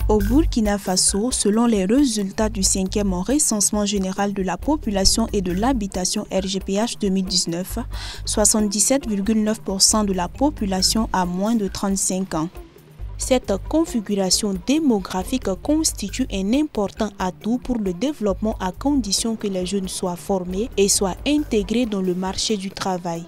Au Burkina Faso, selon les résultats du 5e recensement général de la population et de l'habitation RGPH 2019, 77,9% de la population a moins de 35 ans. Cette configuration démographique constitue un important atout pour le développement à condition que les jeunes soient formés et soient intégrés dans le marché du travail.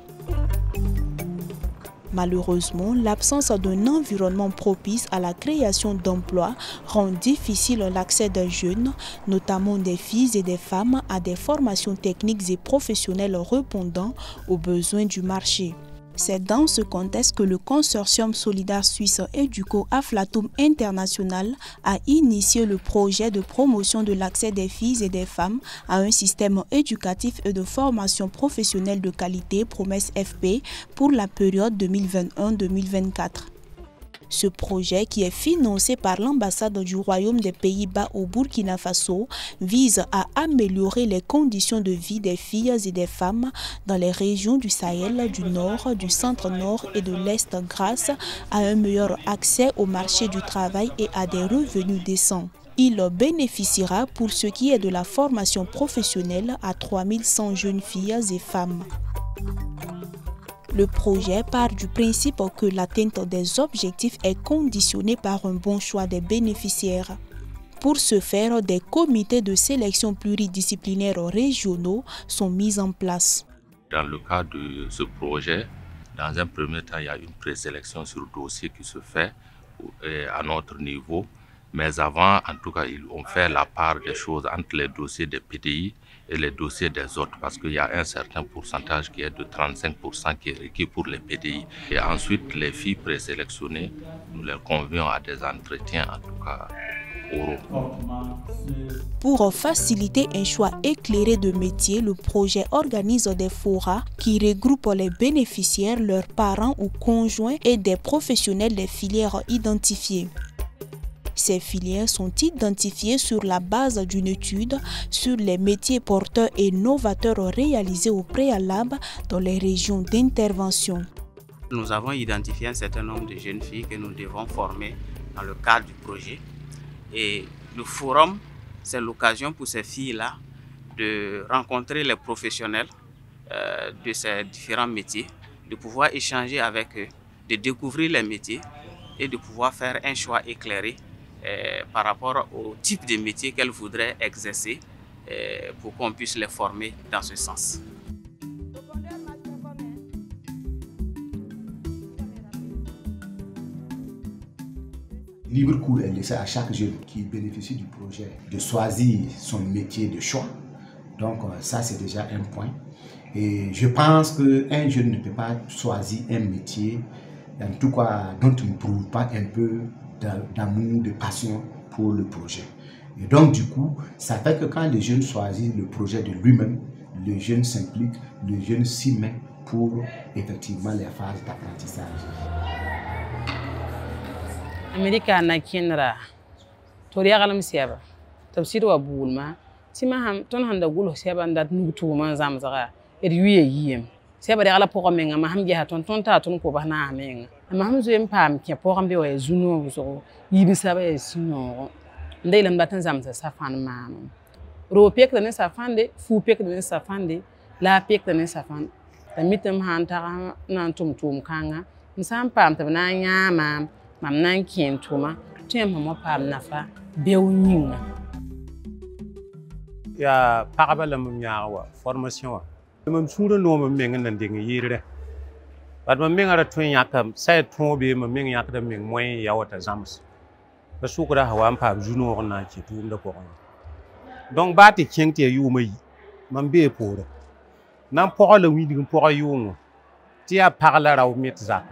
Malheureusement, l'absence d'un environnement propice à la création d'emplois rend difficile l'accès des jeunes, notamment des filles et des femmes, à des formations techniques et professionnelles répondant aux besoins du marché. C'est dans ce contexte que le consortium solidaire suisse Educo Aflatum International a initié le projet de promotion de l'accès des filles et des femmes à un système éducatif et de formation professionnelle de qualité Promesse FP pour la période 2021-2024. Ce projet, qui est financé par l'ambassade du Royaume des Pays-Bas au Burkina Faso, vise à améliorer les conditions de vie des filles et des femmes dans les régions du Sahel, du Nord, du Centre-Nord et de l'Est grâce à un meilleur accès au marché du travail et à des revenus décents. Il bénéficiera pour ce qui est de la formation professionnelle à 3100 jeunes filles et femmes. Le projet part du principe que l'atteinte des objectifs est conditionnée par un bon choix des bénéficiaires. Pour ce faire, des comités de sélection pluridisciplinaires régionaux sont mis en place. Dans le cadre de ce projet, dans un premier temps, il y a une présélection sur dossier qui se fait à notre niveau. Mais avant, en tout cas, on fait la part des choses entre les dossiers des PDI et les dossiers des autres, parce qu'il y a un certain pourcentage qui est de 35% qui est requis pour les PDI. Et ensuite, les filles présélectionnées, nous les convions à des entretiens, en tout cas oraux. Pour faciliter un choix éclairé de métier, le projet organise des forats qui regroupent les bénéficiaires, leurs parents ou conjoints et des professionnels des filières identifiées. Ces filières sont identifiées sur la base d'une étude sur les métiers porteurs et novateurs réalisés au préalable dans les régions d'intervention. Nous avons identifié un certain nombre de jeunes filles que nous devons former dans le cadre du projet. Et le forum, c'est l'occasion pour ces filles-là de rencontrer les professionnels de ces différents métiers, de pouvoir échanger avec eux, de découvrir les métiers et de pouvoir faire un choix éclairé par rapport au type de métier qu'elles voudraient exercer pour qu'on puisse les former dans ce sens. Libre cours est laissé à chaque jeune qui bénéficie du projet de choisir son métier de choix. Donc ça, c'est déjà un point. Et je pense qu'un jeune ne peut pas choisir un métier, en tout cas, dont il ne prouve pas un peu d'amour, de passion pour le projet. Et donc, du coup, ça fait que quand le jeune choisit le projet de lui-même, le jeune s'implique, le jeune s'y met pour effectivement les phases d'apprentissage. Américain na kinra to ya galam siaba tafsir wa bulma sima ham ton handa gulo siaba ndat nutu man zamzaga wiye yiem siaba de ala poko menga ma ham je ton ta ton ko bana menga ma ham zo em pam ke poko mbe wa zuno zo yibi saba e sino ndey lam batan zamza safan ma ro pek ne safande fu pek ne safande la pek ne safan tamitem hanta nan tum kanga nsam pam tabna nyama mam nan kien tuma tem mo pam nafa bewnyinga ya parabala mum nyawa formation wa mum sura no mum menga nan dinga yire bad mum menga ra tun yakam sai to be mum menga yakda meng moy yawata zams ba sukura hawa pam juno na ki tunda ko donc ba ti kente yu mai man be pore nan pore le wi digum pore yu ti a parla raw metza.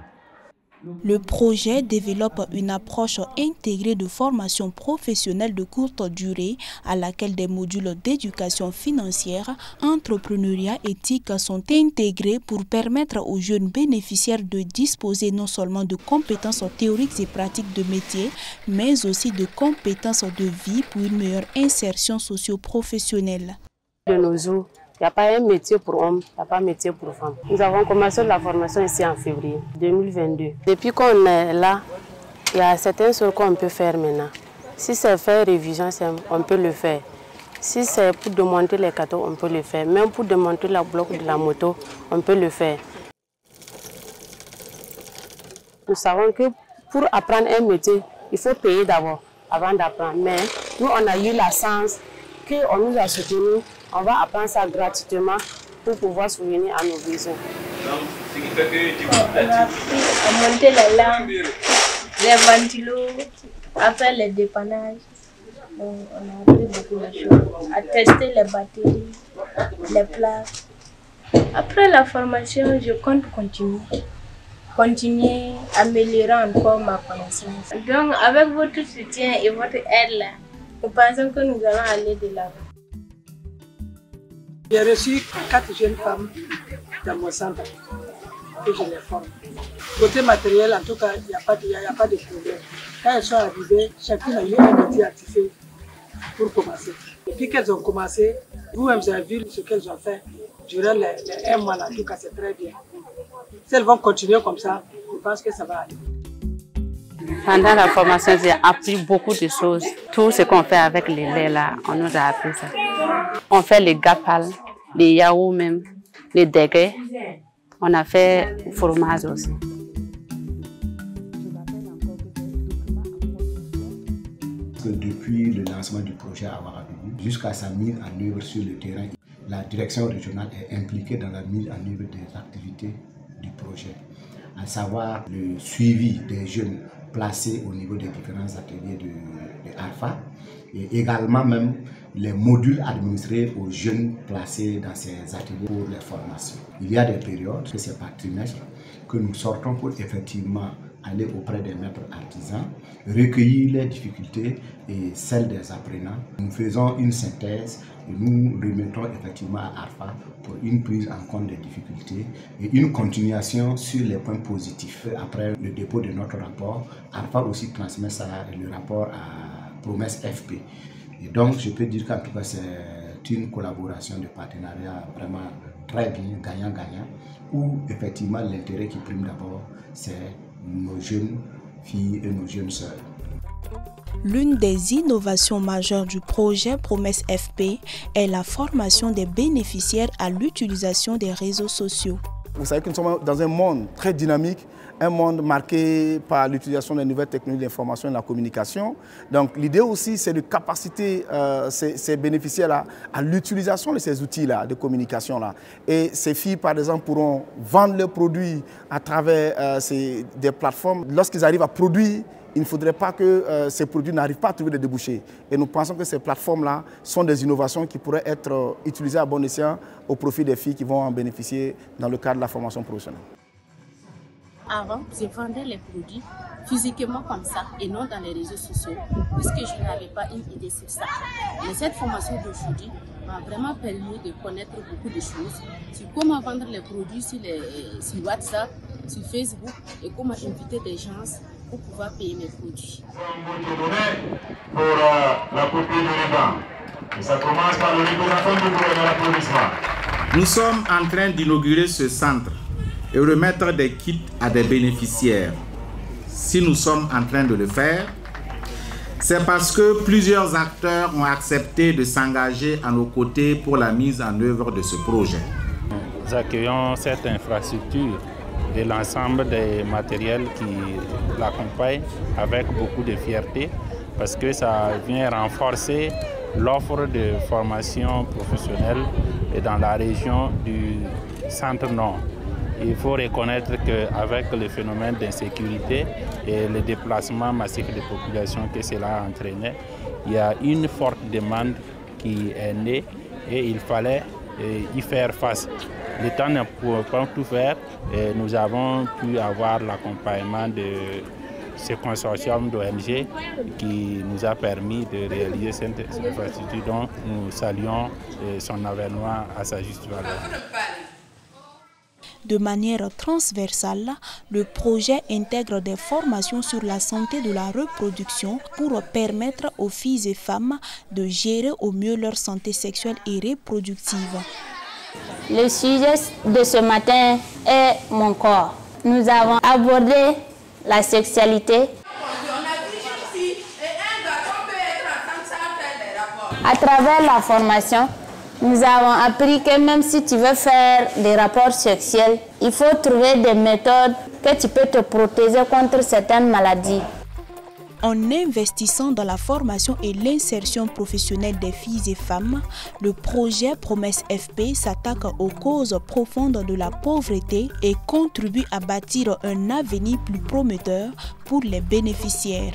Le projet développe une approche intégrée de formation professionnelle de courte durée à laquelle des modules d'éducation financière, entrepreneuriat et éthique sont intégrés pour permettre aux jeunes bénéficiaires de disposer non seulement de compétences théoriques et pratiques de métier, mais aussi de compétences de vie pour une meilleure insertion socio-professionnelle. De nos jours, il n'y a pas un métier pour homme, il n'y a pas un métier pour femme. Nous avons commencé la formation ici en février 2022. Depuis qu'on est là, il y a certaines choses qu'on peut faire maintenant. Si c'est faire révision, on peut le faire. Si c'est pour démonter les cadeaux, on peut le faire. Même pour démonter la bloc de la moto, on peut le faire. Nous savons que pour apprendre un métier, il faut payer d'abord, avant d'apprendre. Mais nous, on a eu la chance qu'on nous a soutenus. On va apprendre ça gratuitement pour pouvoir subvenir à nos besoins. On a appris à monter les lampes, les ventilos, à faire les dépannages. Donc, on a appris beaucoup de choses, à tester les batteries, les plaques. Après la formation, je compte continuer à améliorer encore ma connaissance. Donc, avec votre soutien et votre aide, là, nous pensons que nous allons aller de l'avant. J'ai reçu 4 jeunes femmes dans mon centre que je les forme. Côté matériel, en tout cas, il n'y a pas de problème. Quand elles sont arrivées, chacune a eu un métier à tisser pour commencer. Et puis qu'elles ont commencé, vous-même avez vu ce qu'elles ont fait durant les 1 mois, en tout cas, c'est très bien. Si elles vont continuer comme ça, je pense que ça va aller. Pendant la formation, j'ai appris beaucoup de choses. Tout ce qu'on fait avec les laits, là, on nous a appris ça. On fait les gapales, les yaourts même, les déguets. On a fait le fromage aussi. Depuis le lancement du projet à Ouagadougou jusqu'à sa mise en œuvre sur le terrain, la direction régionale est impliquée dans la mise en œuvre des activités du projet, à savoir le suivi des jeunes placés au niveau des différents ateliers de ARFA et également même les modules administrés aux jeunes placés dans ces ateliers pour les formations. Il y a des périodes, que c'est par trimestre, que nous sortons pour effectivement aller auprès des maîtres artisans, recueillir les difficultés et celles des apprenants. Nous faisons une synthèse et nous remettons effectivement à ARFA pour une prise en compte des difficultés et une continuation sur les points positifs. Après le dépôt de notre rapport, ARFA aussi transmet ça, le rapport à Promesse FP. Et donc je peux dire qu'en tout cas c'est une collaboration de partenariat vraiment très bien, gagnant-gagnant, où effectivement l'intérêt qui prime d'abord, c'est nos jeunes filles et nos jeunes sœurs. L'une des innovations majeures du projet Promesse FP est la formation des bénéficiaires à l'utilisation des réseaux sociaux. Vous savez que nous sommes dans un monde très dynamique, un monde marqué par l'utilisation des nouvelles technologies de l'information et de la communication. Donc l'idée aussi, c'est de capaciter ces bénéficiaires-là à l'utilisation de ces outils-là de communication-là. Et ces filles, par exemple, pourront vendre leurs produits à travers des plateformes. Lorsqu'ils arrivent à produire, il ne faudrait pas que ces produits n'arrivent pas à trouver des débouchés. Et nous pensons que ces plateformes-là sont des innovations qui pourraient être utilisées à bon escient au profit des filles qui vont en bénéficier dans le cadre de la formation professionnelle. Avant, je vendais les produits physiquement comme ça et non dans les réseaux sociaux, puisque je n'avais pas une idée sur ça. Mais cette formation d'aujourd'hui m'a vraiment permis de connaître beaucoup de choses sur comment vendre les produits sur WhatsApp, sur Facebook et comment inviter des gens pour pouvoir payer mes produits. Pour la copie de ruban. Ça commence par le l'applaudissement. Nous sommes en train d'inaugurer ce centre et remettre des kits à des bénéficiaires. Si nous sommes en train de le faire, c'est parce que plusieurs acteurs ont accepté de s'engager à nos côtés pour la mise en œuvre de ce projet. Nous accueillons cette infrastructure et l'ensemble des matériels qui l'accompagnent avec beaucoup de fierté parce que ça vient renforcer l'offre de formation professionnelle dans la région du centre-nord. Il faut reconnaître qu'avec le phénomène d'insécurité et le déplacement massif des populations que cela a entraîné, il y a une forte demande qui est née et il fallait y faire face. L'État ne pouvait pas tout faire et nous avons pu avoir l'accompagnement de ce consortium d'ONG qui nous a permis de réaliser cette infrastructure dont nous saluons son avènement à sa juste valeur. De manière transversale, le projet intègre des formations sur la santé de la reproduction pour permettre aux filles et femmes de gérer au mieux leur santé sexuelle et reproductive. Le sujet de ce matin est mon corps. Nous avons abordé la sexualité. On a 10 jeunes filles et un garçon À travers la formation, nous avons appris que même si tu veux faire des rapports sexuels, il faut trouver des méthodes que tu peux te protéger contre certaines maladies. En investissant dans la formation et l'insertion professionnelle des filles et femmes, le projet Promesse FP s'attaque aux causes profondes de la pauvreté et contribue à bâtir un avenir plus prometteur pour les bénéficiaires.